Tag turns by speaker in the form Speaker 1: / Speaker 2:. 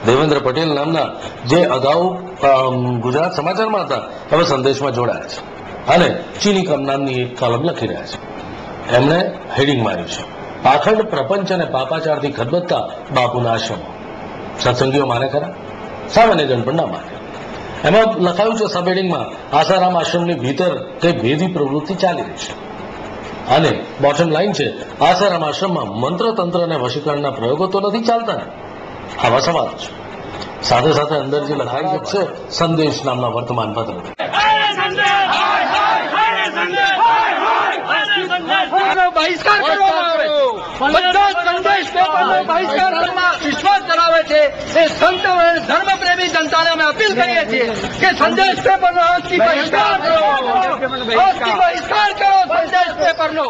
Speaker 1: દેવેન્દ્ર પટેલ નામના જે અગાઉ ગુજરાત સમાચારમાં હતા, હવે સંદેશમાં જોડાયા છે અને ચીની કમ નામની એક કોલમ લખી રહ્યા છે. એમણે હેડિંગ માર્યું છે, પાખંડ પ્રપંચ અને પાપાચારથી ખદબદતા બાપુના આશ્રમો. સત્સંગીઓ માને ખરા? સામાન્ય જન પણ ના માને. એમાં લખાયું છે સબ હેડિંગમાં, આસારામ આશ્રમની ભીતર તે ભેદી પ્રવૃત્તિ ચાલી રહી છે. અને બોટમ લાઈન છે, આસારામ આશ્રમમાં મંત્ર તંત્ર અને વશીકરણના પ્રયોગો તો નથી ચાલતા ને? આવા સવાલ છે. સાથે સાથે અંદર જે લખાયું છે સંદેશ નામના વર્તમાન પત્ર,
Speaker 2: બહિષ્કાર કરવામાં આવે, બધા સંદેશ પેપરનો બહિષ્કાર કરવા વિશ્વાસ ધરાવે છે એ સંત અને ધર્મપ્રેમી જનતાને અમે અપીલ કરીએ છીએ કે સંદેશ પેપરનો આજથી બહિષ્કાર કરો, આજથી બહિષ્કાર કરો સંદેશ પેપરનો.